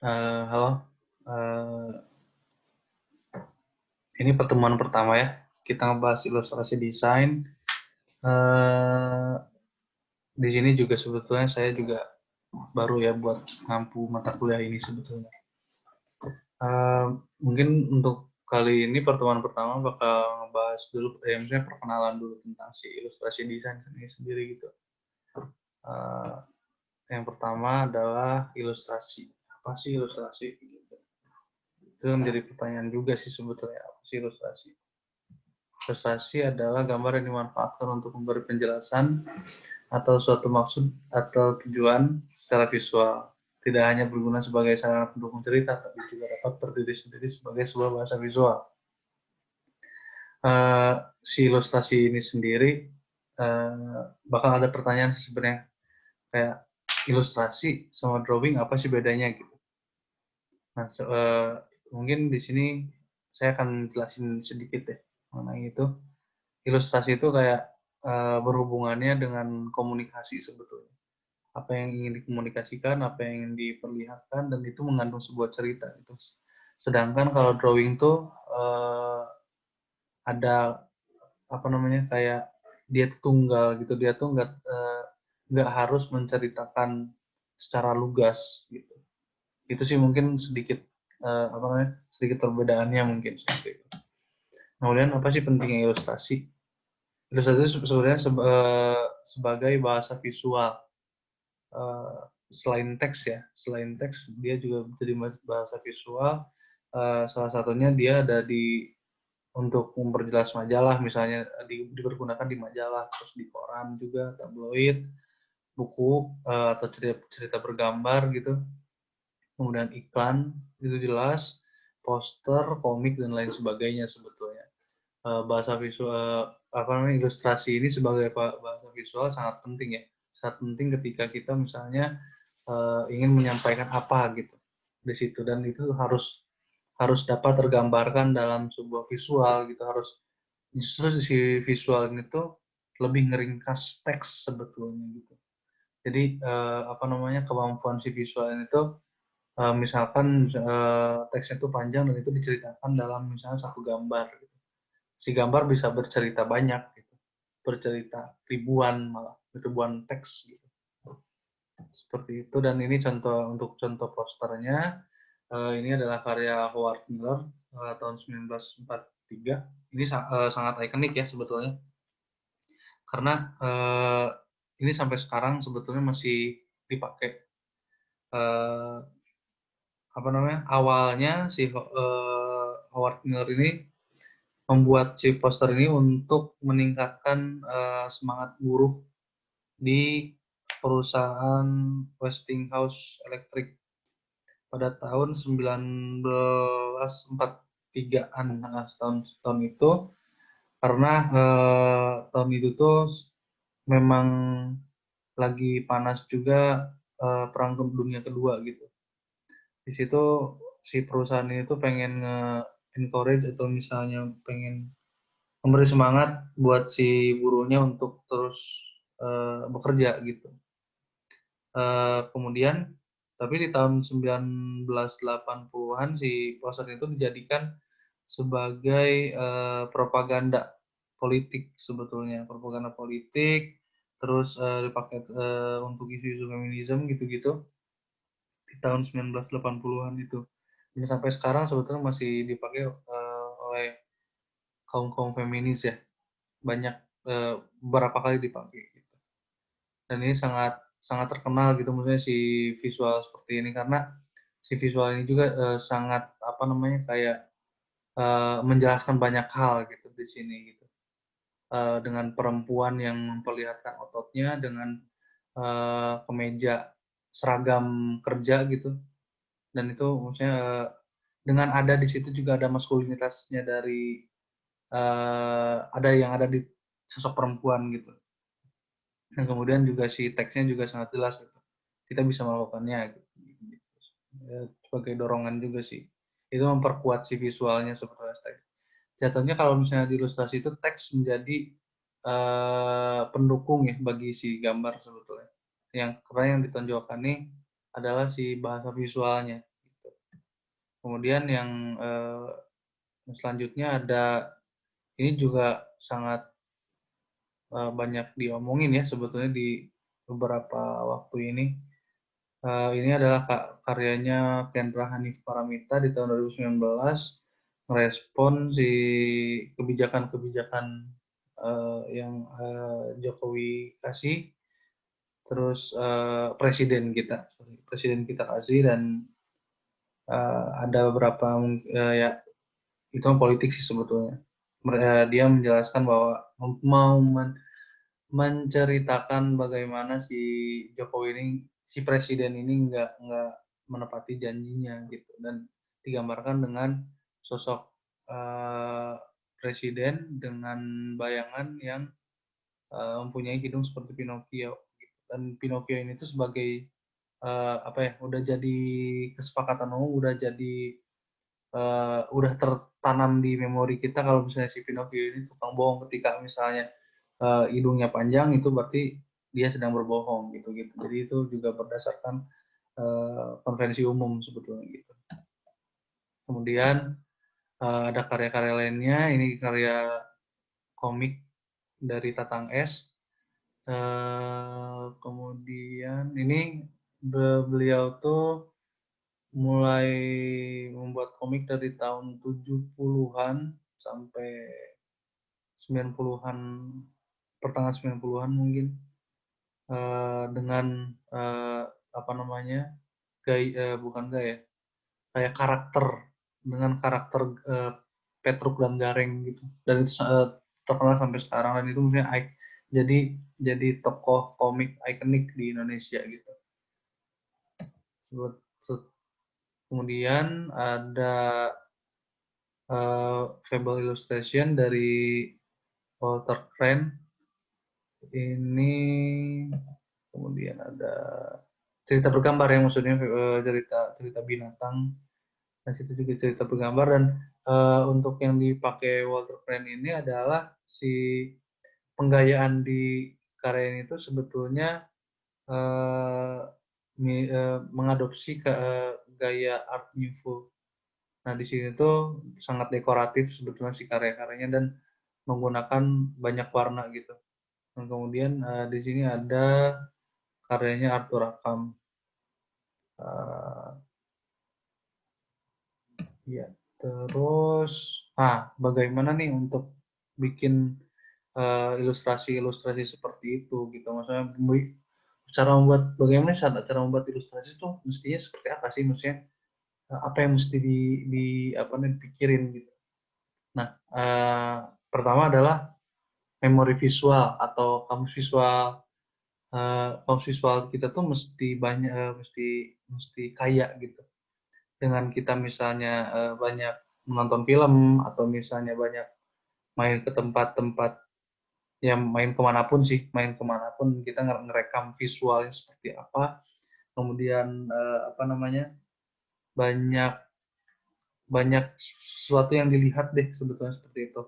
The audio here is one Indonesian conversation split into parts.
Halo, Eh, ini pertemuan pertama ya. Kita ngebahas ilustrasi desain. Eh, di sini juga sebetulnya saya juga baru ya buat ngampu mata kuliah ini sebetulnya. Eh, Mungkin untuk kali ini pertemuan pertama bakal ngebahas dulu, misalnya perkenalan dulu tentang si ilustrasi desain ini sendiri gitu. Eh, yang pertama adalah ilustrasi. Apa sih ilustrasi? Itu menjadi pertanyaan juga sih sebetulnya, apa sih ilustrasi? Ilustrasi adalah gambar yang dimanfaatkan untuk memberi penjelasan atau suatu maksud atau tujuan secara visual. Tidak hanya berguna sebagai sarana pendukung cerita, tapi juga dapat berdiri sendiri sebagai sebuah bahasa visual. Si ilustrasi ini sendiri bakal ada pertanyaan sebenarnya kayak ilustrasi sama drawing apa sih bedanya gitu. Nah, mungkin di sini saya akan jelasin sedikit ya mengenai itu. Ilustrasi itu kayak berhubungannya dengan komunikasi sebetulnya. Apa yang ingin dikomunikasikan, apa yang ingin diperlihatkan, dan itu mengandung sebuah cerita. Gitu. Sedangkan kalau drawing tuh ada apa namanya kayak dia tuh tunggal gitu, dia tuh nggak harus menceritakan secara lugas gitu. Itu sih mungkin sedikit apa namanya sedikit perbedaannya mungkin seperti itu. Kemudian apa sih pentingnya ilustrasi? Ilustrasi sebenarnya sebagai bahasa visual. Eh, selain teks ya, selain teks dia juga jadi bahasa visual. Salah satunya dia ada di untuk memperjelas majalah, misalnya dipergunakan di majalah, terus di koran juga, tabloid, buku atau cerita, cerita bergambar gitu. Kemudian iklan itu jelas, poster, komik dan lain sebagainya sebetulnya. Bahasa visual apa namanya ilustrasi ini sebagai bahasa visual sangat penting ya, sangat penting ketika kita misalnya ingin menyampaikan apa gitu di situ, dan itu harus harus dapat tergambarkan dalam sebuah visual gitu, harus justru si visual ini tuh lebih ngeringkas teks sebetulnya gitu. Jadi apa namanya kemampuan si visual ini tuh misalkan teksnya itu panjang dan itu diceritakan dalam misalnya satu gambar gitu. Si gambar bisa bercerita banyak gitu, bercerita ribuan malah ribuan teks gitu, seperti itu. Dan ini contoh untuk contoh posternya, ini adalah karya Howard Miller tahun 1943. Ini sangat ikonik ya sebetulnya, karena ini sampai sekarang sebetulnya masih dipakai. Eh, Apa namanya awalnya si Howard Miller ini membuat si poster ini untuk meningkatkan semangat buruh di perusahaan Westinghouse Electric pada tahun 1943-an. Nah, tahun itu karena tahun itu tuh memang lagi panas juga perang dunia kedua gitu. Di situ si perusahaan ini tuh pengen nge-encourage atau misalnya pengen memberi semangat buat si buruhnya untuk terus bekerja gitu. Kemudian tapi di tahun 1980-an si poster itu dijadikan sebagai propaganda politik sebetulnya, propaganda politik, terus dipakai untuk isu-isu feminisme gitu-gitu di tahun 1980-an itu. Dan sampai sekarang sebetulnya masih dipakai oleh kaum-kaum feminis ya. Banyak beberapa kali dipakai gitu. Dan ini sangat sangat terkenal gitu maksudnya si visual seperti ini, karena si visual ini juga sangat apa namanya kayak menjelaskan banyak hal gitu di sini gitu. Dengan perempuan yang memperlihatkan ototnya dengan kemeja seragam kerja gitu, dan itu maksudnya dengan ada di situ juga ada maskulinitasnya dari ada yang ada di sosok perempuan gitu. Dan kemudian juga si teksnya juga sangat jelas gitu. Kita bisa melakukannya gitu. Sebagai dorongan juga sih. Itu memperkuat si visualnya sebetulnya teks. Jatuhnya kalau misalnya di ilustrasi itu teks menjadi pendukung ya bagi si gambar sebetulnya. Yang karena yang ditonjolkan nih adalah si bahasa visualnya. Kemudian yang selanjutnya ada, ini juga sangat banyak diomongin ya sebetulnya di beberapa waktu ini. Ini adalah karyanya Kendra Hanif Paramita di tahun 2019, merespon si kebijakan-kebijakan yang Jokowi kasih, terus presiden kita kasih, dan ada beberapa ya itu politik sih sebetulnya. Dia menjelaskan bahwa mau menceritakan bagaimana si Jokowi ini, si presiden ini nggak menepati janjinya gitu, dan digambarkan dengan sosok uh, presiden dengan bayangan yang mempunyai hidung seperti Pinocchio gitu. Dan Pinocchio ini tuh sebagai apa ya, udah jadi kesepakatan umum, udah tertanam di memori kita kalau misalnya si Pinocchio ini tukang bohong. Ketika misalnya hidungnya panjang, itu berarti dia sedang berbohong gitu gitu. Jadi itu juga berdasarkan konvensi umum sebetulnya gitu. Kemudian ada karya-karya lainnya, ini karya komik dari Tatang S. Kemudian ini beliau tuh mulai membuat komik dari tahun 70-an sampai 90-an, pertengahan 90-an mungkin, dengan apa namanya, bukan gaya, kayak karakter, dengan karakter Petruk dan Gareng gitu, dan itu terkenal sampai sekarang, dan itu mungkin jadi tokoh komik ikonik di Indonesia gitu. Kemudian ada Fable Illustration dari Walter Crane. Ini kemudian ada cerita bergambar yang maksudnya cerita binatang. Nah, situ juga cerita bergambar, dan untuk yang dipakai Walter Crane ini adalah si penggayaan di karya ini itu sebetulnya mengadopsi gaya Art Nouveau. Nah, di sini tuh sangat dekoratif sebetulnya si karya-karyanya, dan menggunakan banyak warna gitu. Dan kemudian di sini ada karyanya Arthur Rackham. Ya, terus, bagaimana nih untuk bikin ilustrasi-ilustrasi seperti itu gitu? Maksudnya bagaimana cara membuat ilustrasi itu mestinya seperti apa sih? Maksudnya apa yang mesti dipikirin gitu? Nah, pertama adalah memori visual atau kamus visual. Kamus visual kita tuh mesti banyak, mesti kaya gitu. Dengan kita misalnya banyak menonton film, atau misalnya banyak main ke tempat-tempat, ya main kemanapun kita ngerekam visualnya seperti apa. Kemudian banyak banyak sesuatu yang dilihat deh sebetulnya seperti itu.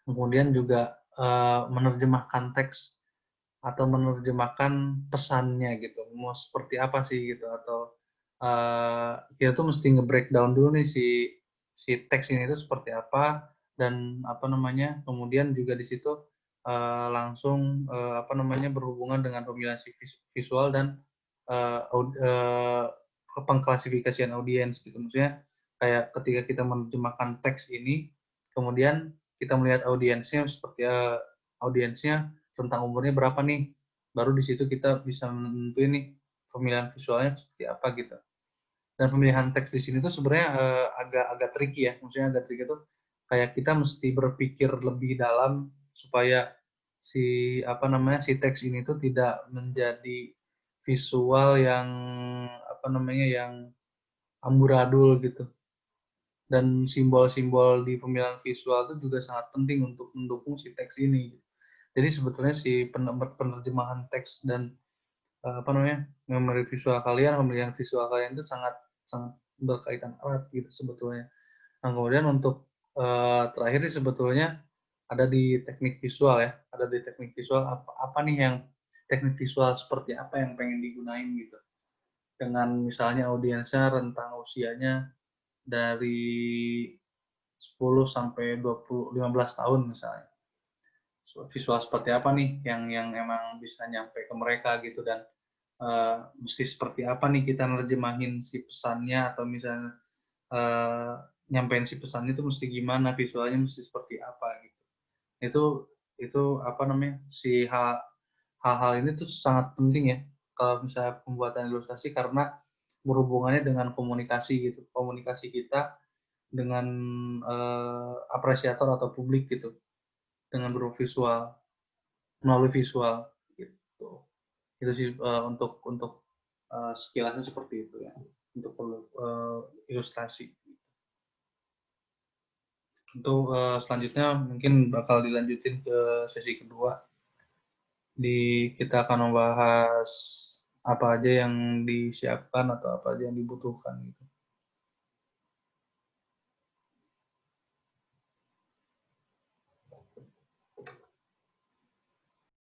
Kemudian juga menerjemahkan teks atau menerjemahkan pesannya gitu, mau seperti apa sih gitu, atau kita tuh mesti nge-breakdown dulu nih si teks ini itu seperti apa, dan kemudian juga di situ langsung berhubungan dengan pemilihan visual dan pengklasifikasian audiens gitu. Maksudnya kayak ketika kita menerjemahkan teks ini, kemudian kita melihat audiensnya seperti audiensnya tentang umurnya berapa nih, baru di situ kita bisa menentuin nih pemilihan visualnya seperti apa gitu. Dan pemilihan teks di sini tuh sebenarnya agak tricky ya, maksudnya agak tricky tuh kayak kita mesti berpikir lebih dalam supaya si teks ini tuh tidak menjadi visual yang yang amburadul gitu. Dan simbol-simbol di pemilihan visual itu juga sangat penting untuk mendukung si teks ini. Jadi sebetulnya si penerjemahan teks dan memori visual kalian, pemilihan visual kalian itu sangat sangat berkaitan erat gitu sebetulnya. Nah, kemudian untuk terakhir sih sebetulnya ada di teknik visual ya, ada di teknik visual apa nih yang teknik visual seperti apa yang pengen digunain gitu. dengan misalnya audiensnya rentang usianya dari 10 sampai 15 tahun misalnya. Visual seperti apa nih yang emang bisa nyampe ke mereka gitu, dan mesti seperti apa nih kita nerjemahin si pesannya, atau misalnya uh, nyampein si pesan itu mesti gimana, visualnya mesti seperti apa gitu. Itu apa namanya, hal-hal ini tuh sangat penting ya kalau misalnya pembuatan ilustrasi, karena berhubungannya dengan komunikasi gitu, komunikasi kita dengan apresiator atau publik gitu, dengan bervisual, melalui visual gitu. Itu sih untuk sekilasnya seperti itu ya, untuk ilustrasi. Untuk selanjutnya mungkin bakal dilanjutin ke sesi kedua. Kita akan membahas apa aja yang disiapkan atau apa aja yang dibutuhkan gitu.